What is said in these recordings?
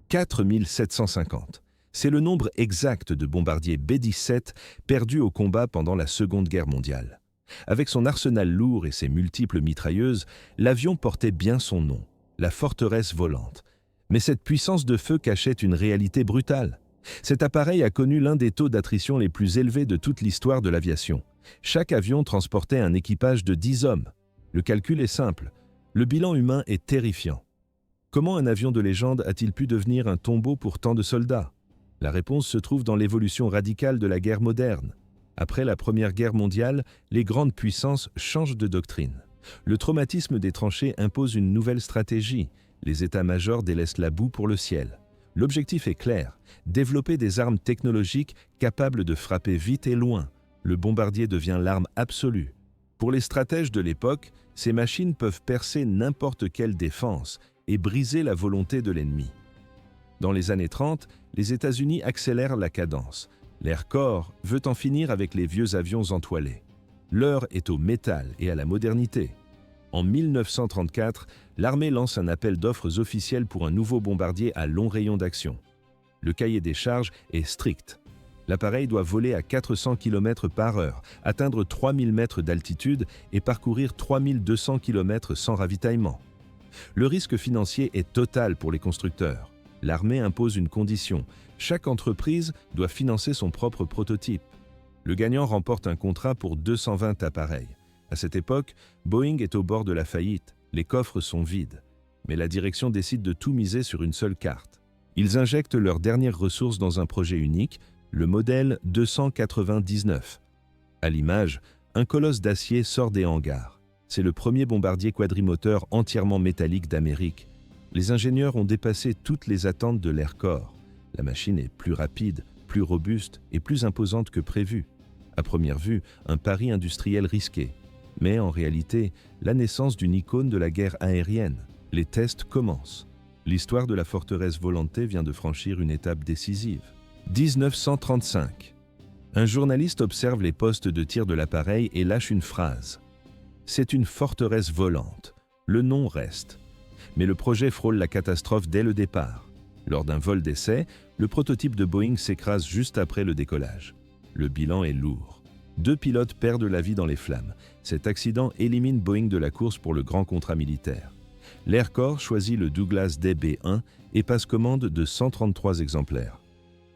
4 750. C'est le nombre exact de bombardiers B-17 perdus au combat pendant la Seconde Guerre mondiale. Avec son arsenal lourd et ses multiples mitrailleuses, l'avion portait bien son nom, la forteresse volante. Mais cette puissance de feu cachait une réalité brutale. Cet appareil a connu l'un des taux d'attrition les plus élevés de toute l'histoire de l'aviation. Chaque avion transportait un équipage de 10 hommes. Le calcul est simple. Le bilan humain est terrifiant. Comment un avion de légende a-t-il pu devenir un tombeau pour tant de soldats? La réponse se trouve dans l'évolution radicale de la guerre moderne. Après la Première Guerre mondiale, les grandes puissances changent de doctrine. Le traumatisme des tranchées impose une nouvelle stratégie. Les états-majors délaissent la boue pour le ciel. L'objectif est clair, développer des armes technologiques capables de frapper vite et loin. Le bombardier devient l'arme absolue. Pour les stratèges de l'époque, ces machines peuvent percer n'importe quelle défense et briser la volonté de l'ennemi. Dans les années 30, les États-Unis accélèrent la cadence. L'Air Corps veut en finir avec les vieux avions entoilés. L'heure est au métal et à la modernité. En 1934, l'armée lance un appel d'offres officiel pour un nouveau bombardier à long rayon d'action. Le cahier des charges est strict. L'appareil doit voler à 400 km/h, atteindre 3000 mètres d'altitude et parcourir 3200 km sans ravitaillement. Le risque financier est total pour les constructeurs. L'armée impose une condition. Chaque entreprise doit financer son propre prototype. Le gagnant remporte un contrat pour 220 appareils. À cette époque, Boeing est au bord de la faillite. Les coffres sont vides. Mais la direction décide de tout miser sur une seule carte. Ils injectent leurs dernières ressources dans un projet unique, le modèle 299. À l'image, un colosse d'acier sort des hangars. C'est le premier bombardier quadrimoteur entièrement métallique d'Amérique. Les ingénieurs ont dépassé toutes les attentes de l'Air Corps. La machine est plus rapide, plus robuste et plus imposante que prévu. À première vue, un pari industriel risqué. Mais en réalité, la naissance d'une icône de la guerre aérienne. Les tests commencent. L'histoire de la forteresse volante vient de franchir une étape décisive. 1935. Un journaliste observe les postes de tir de l'appareil et lâche une phrase. C'est une forteresse volante. Le nom reste. Mais le projet frôle la catastrophe dès le départ. Lors d'un vol d'essai, le prototype de Boeing s'écrase juste après le décollage. Le bilan est lourd. 2 pilotes perdent la vie dans les flammes. Cet accident élimine Boeing de la course pour le grand contrat militaire. L'Air Corps choisit le Douglas DB-1 et passe commande de 133 exemplaires.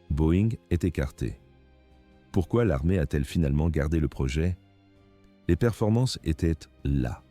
Boeing est écarté. Pourquoi l'armée a-t-elle finalement gardé le projet? Les performances étaient là.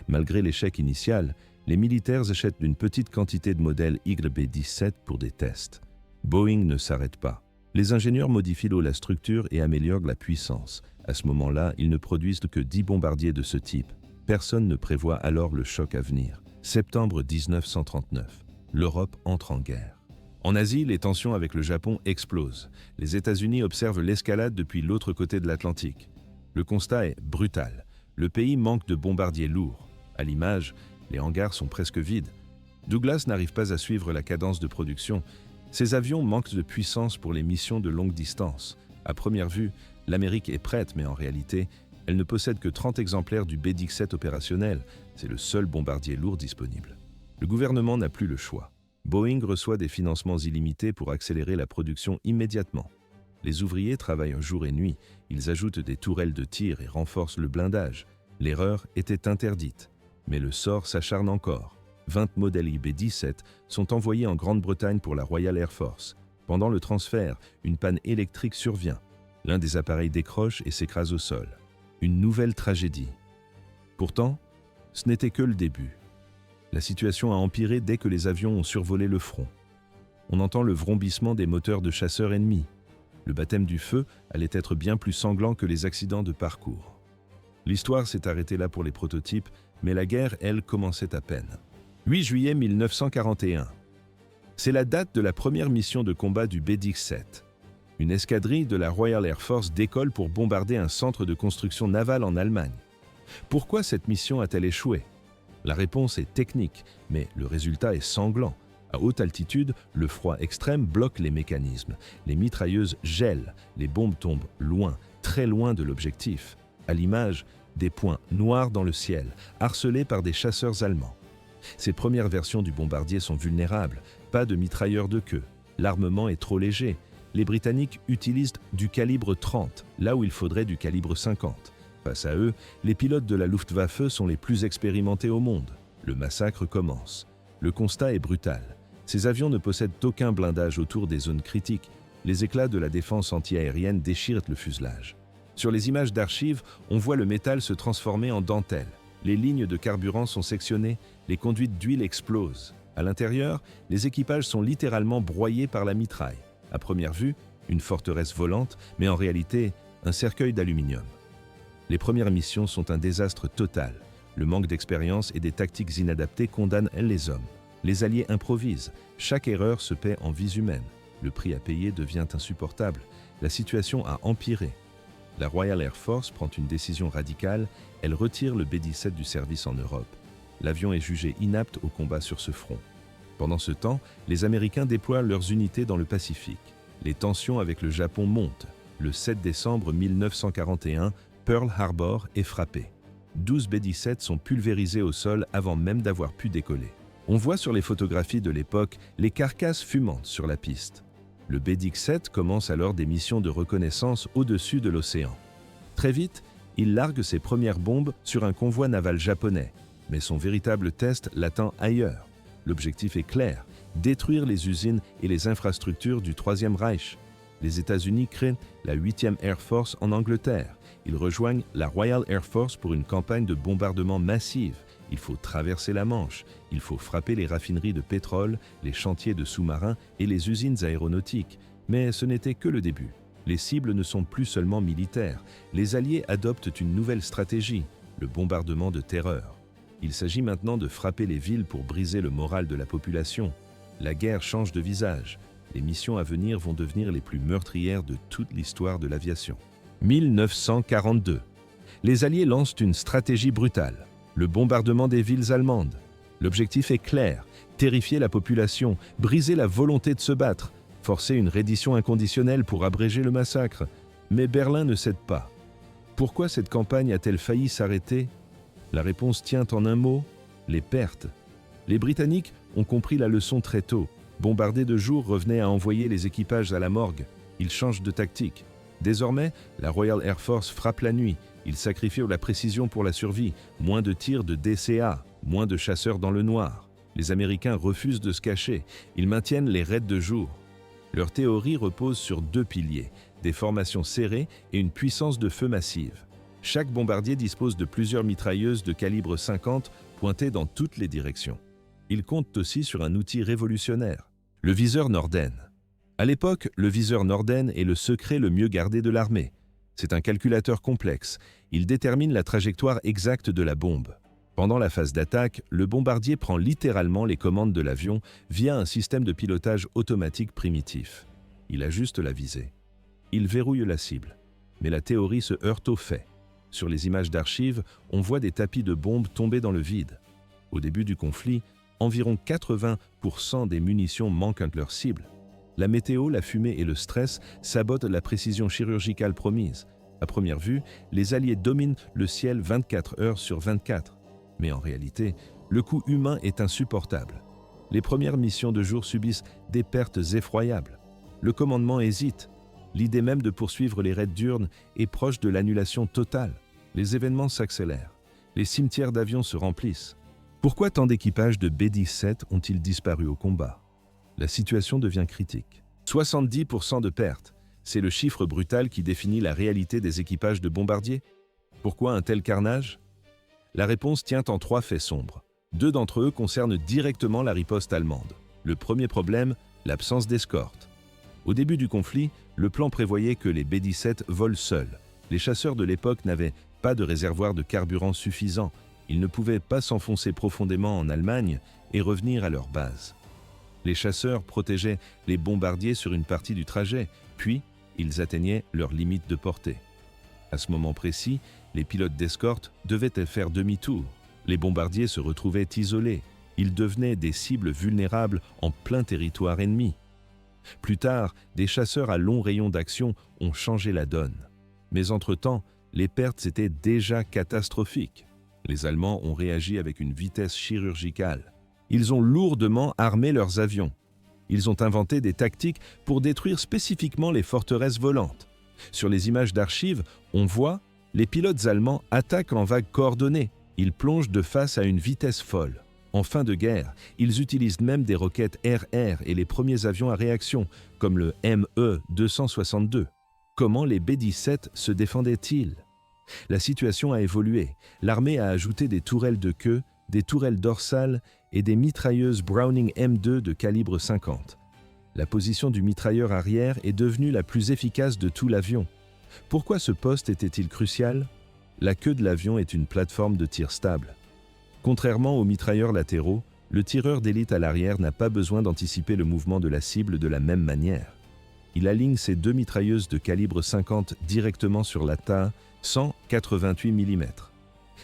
Malgré l'échec initial, les militaires achètent une petite quantité de modèles YB-17 pour des tests. Boeing ne s'arrête pas. Les ingénieurs modifient la structure et améliorent la puissance. À ce moment-là, ils ne produisent que 10 bombardiers de ce type. Personne ne prévoit alors le choc à venir. Septembre 1939. L'Europe entre en guerre. En Asie, les tensions avec le Japon explosent. Les États-Unis observent l'escalade depuis l'autre côté de l'Atlantique. Le constat est brutal. Le pays manque de bombardiers lourds. À l'image, les hangars sont presque vides. Douglas n'arrive pas à suivre la cadence de production. Ces avions manquent de puissance pour les missions de longue distance. À première vue, l'Amérique est prête, mais en réalité, elle ne possède que 30 exemplaires du B-17 opérationnel. C'est le seul bombardier lourd disponible. Le gouvernement n'a plus le choix. Boeing reçoit des financements illimités pour accélérer la production immédiatement. Les ouvriers travaillent jour et nuit. Ils ajoutent des tourelles de tir et renforcent le blindage. L'erreur était interdite. Mais le sort s'acharne encore. 20 modèles IB-17 sont envoyés en Grande-Bretagne pour la Royal Air Force. Pendant le transfert, une panne électrique survient. L'un des appareils décroche et s'écrase au sol. Une nouvelle tragédie. Pourtant, ce n'était que le début. La situation a empiré dès que les avions ont survolé le front. On entend le vrombissement des moteurs de chasseurs ennemis. Le baptême du feu allait être bien plus sanglant que les accidents de parcours. L'histoire s'est arrêtée là pour les prototypes, mais la guerre, elle, commençait à peine. 8 juillet 1941. C'est la date de la première mission de combat du B-17. Une escadrille de la Royal Air Force décolle pour bombarder un centre de construction navale en Allemagne. Pourquoi cette mission a-t-elle échoué? La réponse est technique, mais le résultat est sanglant. À haute altitude, le froid extrême bloque les mécanismes. Les mitrailleuses gèlent, les bombes tombent loin, très loin de l'objectif. À l'image, des points noirs dans le ciel, harcelés par des chasseurs allemands. Ces premières versions du bombardier sont vulnérables. pas de mitrailleurs de queue. L'armement est trop léger. Les Britanniques utilisent du calibre 30, là où il faudrait du calibre 50. Face à eux, les pilotes de la Luftwaffe sont les plus expérimentés au monde. Le massacre commence. Le constat est brutal. Ces avions ne possèdent aucun blindage autour des zones critiques. Les éclats de la défense antiaérienne déchirent le fuselage. Sur les images d'archives, on voit le métal se transformer en dentelle. Les lignes de carburant sont sectionnées, les conduites d'huile explosent. À l'intérieur, les équipages sont littéralement broyés par la mitraille. À première vue, une forteresse volante, mais en réalité, un cercueil d'aluminium. Les premières missions sont un désastre total. Le manque d'expérience et des tactiques inadaptées condamnent les hommes. Les Alliés improvisent. Chaque erreur se paie en vies humaines. Le prix à payer devient insupportable. La situation a empiré. La Royal Air Force prend une décision radicale. Elle retire le B-17 du service en Europe. L'avion est jugé inapte au combat sur ce front. Pendant ce temps, les Américains déploient leurs unités dans le Pacifique. Les tensions avec le Japon montent. Le 7 décembre 1941, Pearl Harbor est frappé. 12 B-17 sont pulvérisés au sol avant même d'avoir pu décoller. On voit sur les photographies de l'époque les carcasses fumantes sur la piste. Le B-17 commence alors des missions de reconnaissance au-dessus de l'océan. Très vite, il largue ses premières bombes sur un convoi naval japonais, mais son véritable test l'attend ailleurs. L'objectif est clair, détruire les usines et les infrastructures du Troisième Reich. Les États-Unis créent la 8e Air Force en Angleterre. Ils rejoignent la Royal Air Force pour une campagne de bombardement massive. Il faut traverser la Manche, il faut frapper les raffineries de pétrole, les chantiers de sous-marins et les usines aéronautiques. Mais ce n'était que le début. Les cibles ne sont plus seulement militaires. Les Alliés adoptent une nouvelle stratégie, le bombardement de terreur. Il s'agit maintenant de frapper les villes pour briser le moral de la population. La guerre change de visage. Les missions à venir vont devenir les plus meurtrières de toute l'histoire de l'aviation. 1942. Les Alliés lancent une stratégie brutale, le bombardement des villes allemandes. L'objectif est clair, terrifier la population, briser la volonté de se battre, forcer une reddition inconditionnelle pour abréger le massacre. Mais Berlin ne cède pas. Pourquoi cette campagne a-t-elle failli s'arrêter ? La réponse tient en un mot, les pertes. Les Britanniques ont compris la leçon très tôt. Bombarder de jour revenait à envoyer les équipages à la morgue. Ils changent de tactique. Désormais, la Royal Air Force frappe la nuit. Ils sacrifient la précision pour la survie. Moins de tirs de DCA, moins de chasseurs dans le noir. Les Américains refusent de se cacher. Ils maintiennent les raids de jour. Leur théorie repose sur deux piliers, des formations serrées et une puissance de feu massive. Chaque bombardier dispose de plusieurs mitrailleuses de calibre 50 pointées dans toutes les directions. Ils comptent aussi sur un outil révolutionnaire, le viseur Norden. À l'époque, le viseur Norden est le secret le mieux gardé de l'armée. C'est un calculateur complexe. Il détermine la trajectoire exacte de la bombe. Pendant la phase d'attaque, le bombardier prend littéralement les commandes de l'avion via un système de pilotage automatique primitif. Il ajuste la visée. Il verrouille la cible. Mais la théorie se heurte aux faits. Sur les images d'archives, on voit des tapis de bombes tomber dans le vide. Au début du conflit, environ 80% des munitions manquent leur cible. La météo, la fumée et le stress sabotent la précision chirurgicale promise. À première vue, les Alliés dominent le ciel 24 heures sur 24. Mais en réalité, le coût humain est insupportable. Les premières missions de jour subissent des pertes effroyables. Le commandement hésite. L'idée même de poursuivre les raids diurnes est proche de l'annulation totale. Les événements s'accélèrent. Les cimetières d'avions se remplissent. Pourquoi tant d'équipages de B-17 ont-ils disparu au combat ? La situation devient critique. 70% de pertes, c'est le chiffre brutal qui définit la réalité des équipages de bombardiers. Pourquoi un tel carnage ? La réponse tient en 3 faits sombres. 2 d'entre eux concernent directement la riposte allemande. Le premier problème, l'absence d'escorte. Au début du conflit, le plan prévoyait que les B-17 volent seuls. Les chasseurs de l'époque n'avaient pas de réservoir de carburant suffisant. Ils ne pouvaient pas s'enfoncer profondément en Allemagne et revenir à leur base. Les chasseurs protégeaient les bombardiers sur une partie du trajet, puis ils atteignaient leur limite de portée. À ce moment précis, les pilotes d'escorte devaient faire demi-tour. Les bombardiers se retrouvaient isolés. Ils devenaient des cibles vulnérables en plein territoire ennemi. Plus tard, des chasseurs à long rayon d'action ont changé la donne. Mais entre-temps, les pertes étaient déjà catastrophiques. Les Allemands ont réagi avec une vitesse chirurgicale. Ils ont lourdement armé leurs avions. Ils ont inventé des tactiques pour détruire spécifiquement les forteresses volantes. Sur les images d'archives, on voit les pilotes allemands attaquent en vagues coordonnées. Ils plongent de face à une vitesse folle. En fin de guerre, ils utilisent même des roquettes RR et les premiers avions à réaction, comme le ME-262. Comment les B-17 se défendaient-ils? La situation a évolué. L'armée a ajouté des tourelles de queue, des tourelles dorsales et des mitrailleuses Browning M2 de calibre 50. La position du mitrailleur arrière est devenue la plus efficace de tout l'avion. Pourquoi ce poste était-il crucial? La queue de l'avion est une plateforme de tir stable. Contrairement aux mitrailleurs latéraux, le tireur d'élite à l'arrière n'a pas besoin d'anticiper le mouvement de la cible de la même manière. Il aligne ses deux mitrailleuses de calibre 50 directement sur la TA 188 mm.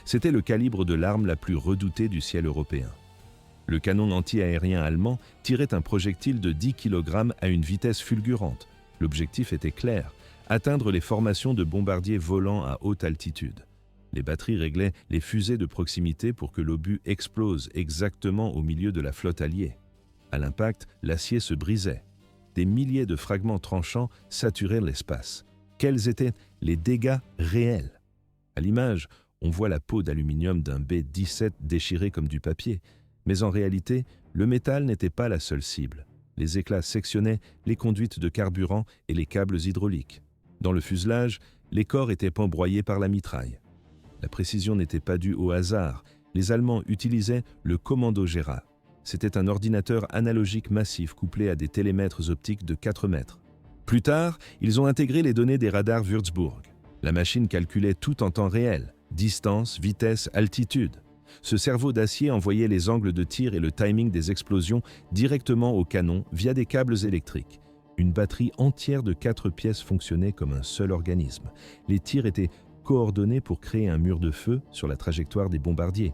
C'était le calibre de l'arme la plus redoutée du ciel européen. Le canon anti-aérien allemand tirait un projectile de 10 kg à une vitesse fulgurante. L'objectif était clair, atteindre les formations de bombardiers volants à haute altitude. Les batteries réglaient les fusées de proximité pour que l'obus explose exactement au milieu de la flotte alliée. À l'impact, l'acier se brisait. Des milliers de fragments tranchants saturaient l'espace. Quels étaient les dégâts réels? À l'image, on voit la peau d'aluminium d'un B-17 déchirée comme du papier. Mais en réalité, le métal n'était pas la seule cible. Les éclats sectionnaient les conduites de carburant et les câbles hydrauliques. Dans le fuselage, les corps étaient embroyés par la mitraille. La précision n'était pas due au hasard. Les Allemands utilisaient le Kommando Gera. C'était un ordinateur analogique massif couplé à des télémètres optiques de 4 mètres. Plus tard, ils ont intégré les données des radars Würzburg. La machine calculait tout en temps réel, distance, vitesse, altitude. Ce cerveau d'acier envoyait les angles de tir et le timing des explosions directement au canon via des câbles électriques. Une batterie entière de 4 pièces fonctionnait comme un seul organisme. Les tirs étaient coordonnés pour créer un mur de feu sur la trajectoire des bombardiers.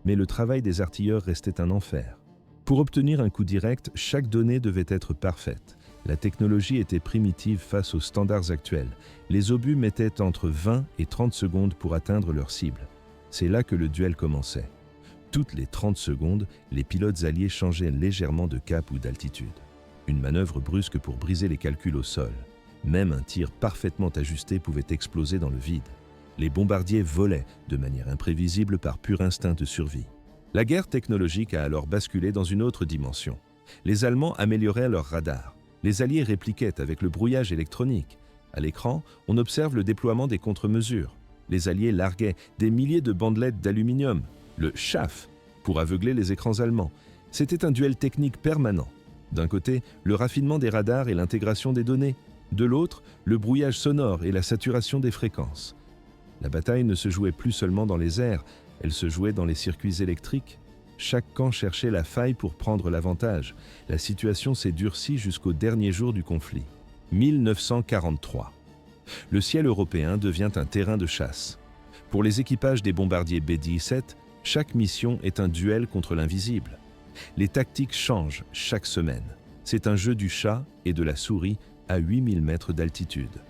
Mais le travail des artilleurs restait un enfer. Pour obtenir un coup direct, chaque donnée devait être parfaite. La technologie était primitive face aux standards actuels. Les obus mettaient entre 20 et 30 secondes pour atteindre leur cible. C'est là que le duel commençait. Toutes les 30 secondes, les pilotes alliés changeaient légèrement de cap ou d'altitude. Une manœuvre brusque pour briser les calculs au sol. Même un tir parfaitement ajusté pouvait exploser dans le vide. Les bombardiers volaient de manière imprévisible par pur instinct de survie. La guerre technologique a alors basculé dans une autre dimension. Les Allemands amélioraient leurs radars. Les Alliés répliquaient avec le brouillage électronique. À l'écran, on observe le déploiement des contre-mesures. Les Alliés larguaient des milliers de bandelettes d'aluminium, le Schaff, pour aveugler les écrans allemands. C'était un duel technique permanent. D'un côté, le raffinement des radars et l'intégration des données. De l'autre, le brouillage sonore et la saturation des fréquences. La bataille ne se jouait plus seulement dans les airs, elle se jouait dans les circuits électriques. Chaque camp cherchait la faille pour prendre l'avantage. La situation s'est durcie jusqu'au dernier jour du conflit. 1943. Le ciel européen devient un terrain de chasse. Pour les équipages des bombardiers B-17, chaque mission est un duel contre l'invisible. Les tactiques changent chaque semaine. C'est un jeu du chat et de la souris à 8000 mètres d'altitude.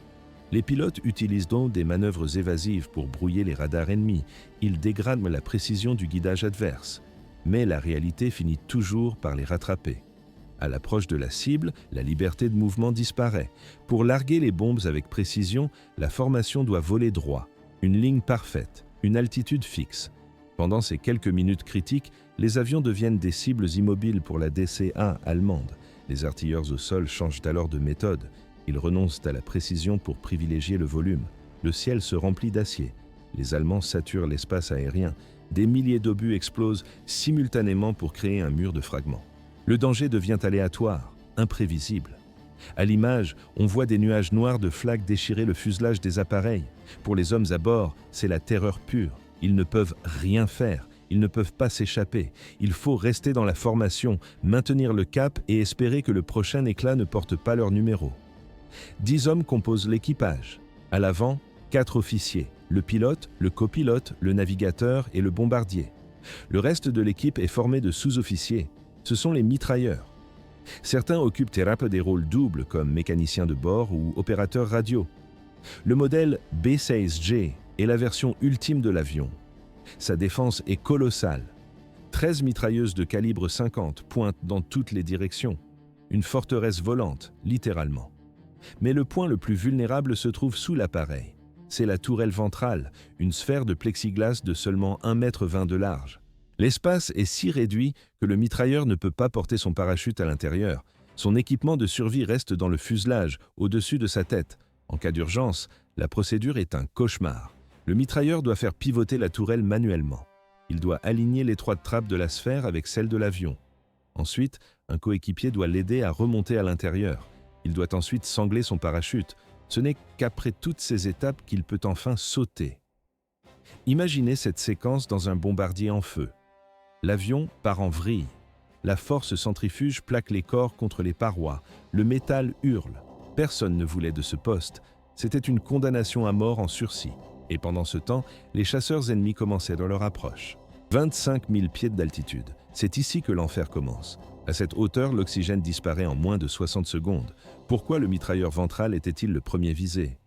Les pilotes utilisent donc des manœuvres évasives pour brouiller les radars ennemis. Ils dégradent la précision du guidage adverse. Mais la réalité finit toujours par les rattraper. À l'approche de la cible, la liberté de mouvement disparaît. Pour larguer les bombes avec précision, la formation doit voler droit. Une ligne parfaite, une altitude fixe. Pendant ces quelques minutes critiques, les avions deviennent des cibles immobiles pour la DC-1 allemande. Les artilleurs au sol changent alors de méthode. Ils renoncent à la précision pour privilégier le volume. Le ciel se remplit d'acier. Les Allemands saturent l'espace aérien. Des milliers d'obus explosent simultanément pour créer un mur de fragments. Le danger devient aléatoire, imprévisible. À l'image, on voit des nuages noirs de flaques déchirer le fuselage des appareils. Pour les hommes à bord, c'est la terreur pure. Ils ne peuvent rien faire. Ils ne peuvent pas s'échapper. Il faut rester dans la formation, maintenir le cap et espérer que le prochain éclat ne porte pas leur numéro. 10 hommes composent l'équipage. À l'avant, 4 officiers, le pilote, le copilote, le navigateur et le bombardier. Le reste de l'équipe est formé de sous-officiers. Ce sont les mitrailleurs. Certains occupent des rôles doubles comme mécaniciens de bord ou opérateurs radio. Le modèle B-16J est la version ultime de l'avion. Sa défense est colossale. 13 mitrailleuses de calibre 50 pointent dans toutes les directions. une forteresse volante, littéralement. Mais le point le plus vulnérable se trouve sous l'appareil. C'est la tourelle ventrale, une sphère de plexiglas de seulement 1,20 m de large. L'espace est si réduit que le mitrailleur ne peut pas porter son parachute à l'intérieur. Son équipement de survie reste dans le fuselage, au-dessus de sa tête. En cas d'urgence, la procédure est un cauchemar. Le mitrailleur doit faire pivoter la tourelle manuellement. Il doit aligner l'étroite trappe de la sphère avec celle de l'avion. Ensuite, un coéquipier doit l'aider à remonter à l'intérieur. Il doit ensuite sangler son parachute. Ce n'est qu'après toutes ces étapes qu'il peut enfin sauter. Imaginez cette séquence dans un bombardier en feu. L'avion part en vrille. La force centrifuge plaque les corps contre les parois. Le métal hurle. Personne ne voulait de ce poste. C'était une condamnation à mort en sursis. Et pendant ce temps, les chasseurs ennemis commençaient dans leur approche. 25 000 pieds d'altitude. C'est ici que l'enfer commence. À cette hauteur, l'oxygène disparaît en moins de 60 secondes. Pourquoi le mitrailleur ventral était-il le premier visé?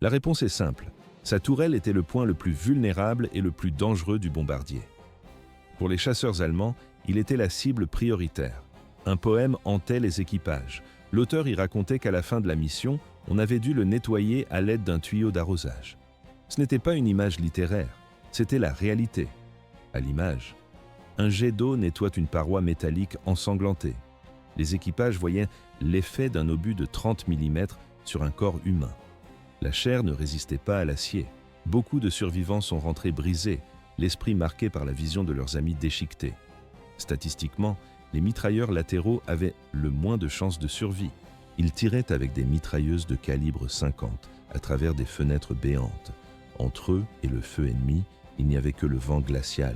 La réponse est simple. Sa tourelle était le point le plus vulnérable et le plus dangereux du bombardier. Pour les chasseurs allemands, il était la cible prioritaire. Un poème hantait les équipages. L'auteur y racontait qu'à la fin de la mission, on avait dû le nettoyer à l'aide d'un tuyau d'arrosage. Ce n'était pas une image littéraire, c'était la réalité. À l'image, un jet d'eau nettoie une paroi métallique ensanglantée. Les équipages voyaient l'effet d'un obus de 30 mm sur un corps humain. La chair ne résistait pas à l'acier. Beaucoup de survivants sont rentrés brisés, l'esprit marqué par la vision de leurs amis déchiquetés. Statistiquement, les mitrailleurs latéraux avaient le moins de chances de survie. Ils tiraient avec des mitrailleuses de calibre 50 à travers des fenêtres béantes. Entre eux et le feu ennemi, il n'y avait que le vent glacial.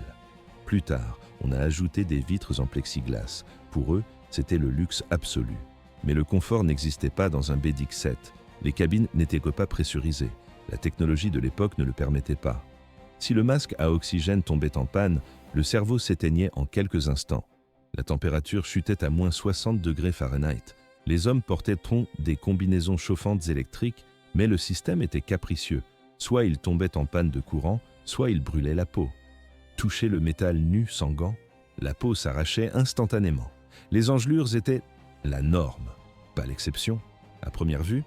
Plus tard, on a ajouté des vitres en plexiglas. Pour eux, c'était le luxe absolu. Mais le confort n'existait pas dans un BX-7. Les cabines n'étaient que pas pressurisées. La technologie de l'époque ne le permettait pas. Si le masque à oxygène tombait en panne, le cerveau s'éteignait en quelques instants. La température chutait à moins 60 degrés Fahrenheit. Les hommes portaient des combinaisons chauffantes électriques, mais le système était capricieux. Soit ils tombaient en panne de courant, soit ils brûlaient la peau. Toucher le métal nu sans gants, la peau s'arrachait instantanément. Les engelures étaient la norme, pas l'exception. À première vue,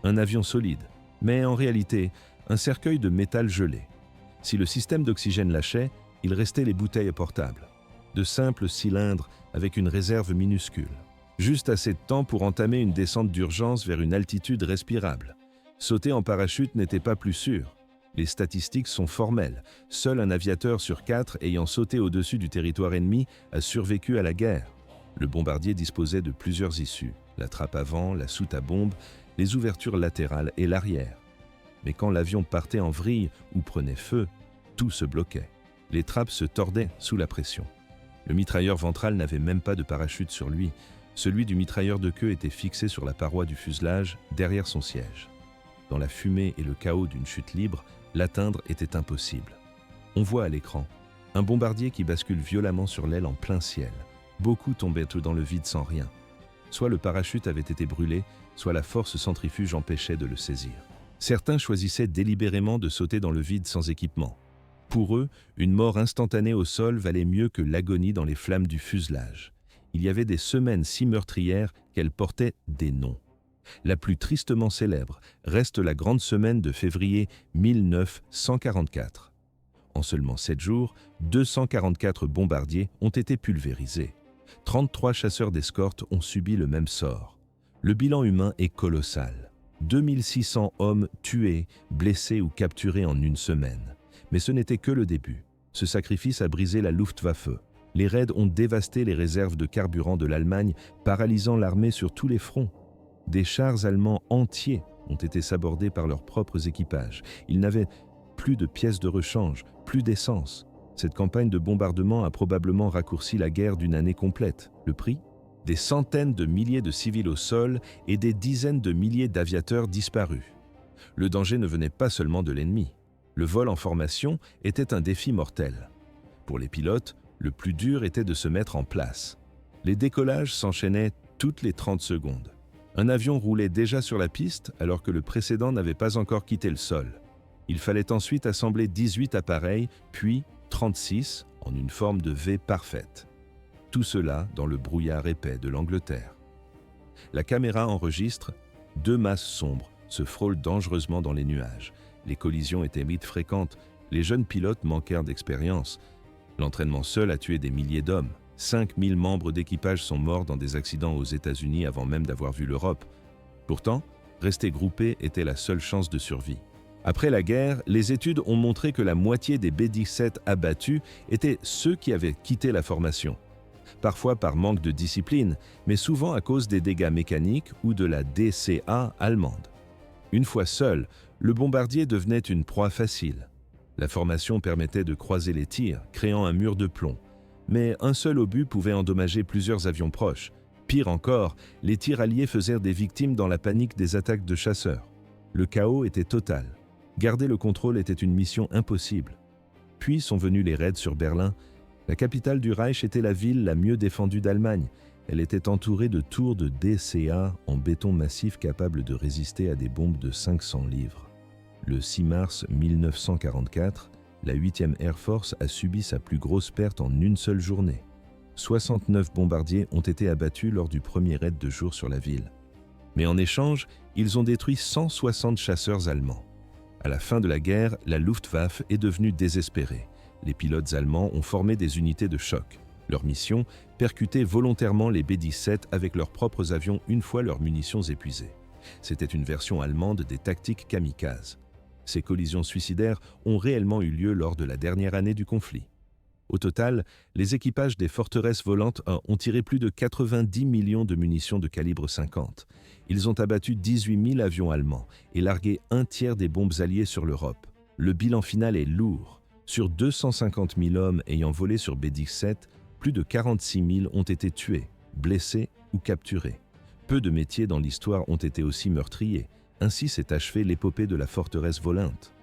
un avion solide, mais en réalité, un cercueil de métal gelé. Si le système d'oxygène lâchait, il restait les bouteilles portables. De simples cylindres avec une réserve minuscule. Juste assez de temps pour entamer une descente d'urgence vers une altitude respirable. Sauter en parachute n'était pas plus sûr. Les statistiques sont formelles. Seul un aviateur sur 4 ayant sauté au-dessus du territoire ennemi a survécu à la guerre. Le bombardier disposait de plusieurs issues. La trappe avant, la soute à bombe, les ouvertures latérales et l'arrière. Mais quand l'avion partait en vrille ou prenait feu, tout se bloquait. Les trappes se tordaient sous la pression. Le mitrailleur ventral n'avait même pas de parachute sur lui. Celui du mitrailleur de queue était fixé sur la paroi du fuselage, derrière son siège. Dans la fumée et le chaos d'une chute libre, l'atteindre était impossible. On voit à l'écran un bombardier qui bascule violemment sur l'aile en plein ciel. Beaucoup tombaient dans le vide sans rien. Soit le parachute avait été brûlé, soit la force centrifuge empêchait de le saisir. Certains choisissaient délibérément de sauter dans le vide sans équipement. Pour eux, une mort instantanée au sol valait mieux que l'agonie dans les flammes du fuselage. Il y avait des semaines si meurtrières qu'elles portaient des noms. La plus tristement célèbre reste la grande semaine de février 1944. En seulement 7 jours, 244 bombardiers ont été pulvérisés. 33 chasseurs d'escorte ont subi le même sort. Le bilan humain est colossal. 2600 hommes tués, blessés ou capturés en une semaine. Mais ce n'était que le début. Ce sacrifice a brisé la Luftwaffe. Les raids ont dévasté les réserves de carburant de l'Allemagne, paralysant l'armée sur tous les fronts. Des chars allemands entiers ont été sabordés par leurs propres équipages. Ils n'avaient plus de pièces de rechange, plus d'essence. Cette campagne de bombardement a probablement raccourci la guerre d'une année complète. Le prix ? Des centaines de milliers de civils au sol et des dizaines de milliers d'aviateurs disparus. Le danger ne venait pas seulement de l'ennemi. Le vol en formation était un défi mortel. Pour les pilotes, le plus dur était de se mettre en place. Les décollages s'enchaînaient toutes les 30 secondes. Un avion roulait déjà sur la piste alors que le précédent n'avait pas encore quitté le sol. Il fallait ensuite assembler 18 appareils, puis 36 en une forme de V parfaite. Tout cela dans le brouillard épais de l'Angleterre. La caméra enregistre « 2 masses sombres se frôlent dangereusement dans les nuages. Les collisions étaient vite fréquentes. Les jeunes pilotes manquèrent d'expérience. L'entraînement seul a tué des milliers d'hommes. 5000 membres d'équipage sont morts dans des accidents aux États-Unis avant même d'avoir vu l'Europe. Pourtant, rester groupés était la seule chance de survie. » Après la guerre, les études ont montré que la moitié des B-17 abattus étaient ceux qui avaient quitté la formation. Parfois par manque de discipline, mais souvent à cause des dégâts mécaniques ou de la DCA allemande. Une fois seul, le bombardier devenait une proie facile. La formation permettait de croiser les tirs, créant un mur de plomb. Mais un seul obus pouvait endommager plusieurs avions proches. Pire encore, les tirs alliés faisèrent des victimes dans la panique des attaques de chasseurs. Le chaos était total. Garder le contrôle était une mission impossible. Puis sont venus les raids sur Berlin. La capitale du Reich était la ville la mieux défendue d'Allemagne. Elle était entourée de tours de DCA en béton massif capables de résister à des bombes de 500 livres. Le 6 mars 1944, la 8e Air Force a subi sa plus grosse perte en une seule journée. 69 bombardiers ont été abattus lors du premier raid de jour sur la ville. Mais en échange, ils ont détruit 160 chasseurs allemands. À la fin de la guerre, la Luftwaffe est devenue désespérée. Les pilotes allemands ont formé des unités de choc. Leur mission, percuter volontairement les B-17 avec leurs propres avions une fois leurs munitions épuisées. C'était une version allemande des tactiques kamikazes. Ces collisions suicidaires ont réellement eu lieu lors de la dernière année du conflit. Au total, les équipages des forteresses volantes ont tiré plus de 90 millions de munitions de calibre 50. Ils ont abattu 18 000 avions allemands et largué un tiers des bombes alliées sur l'Europe. Le bilan final est lourd. Sur 250 000 hommes ayant volé sur B-17, plus de 46 000 ont été tués, blessés ou capturés. Peu de métiers dans l'histoire ont été aussi meurtriers. Ainsi s'est achevée l'épopée de la forteresse volante.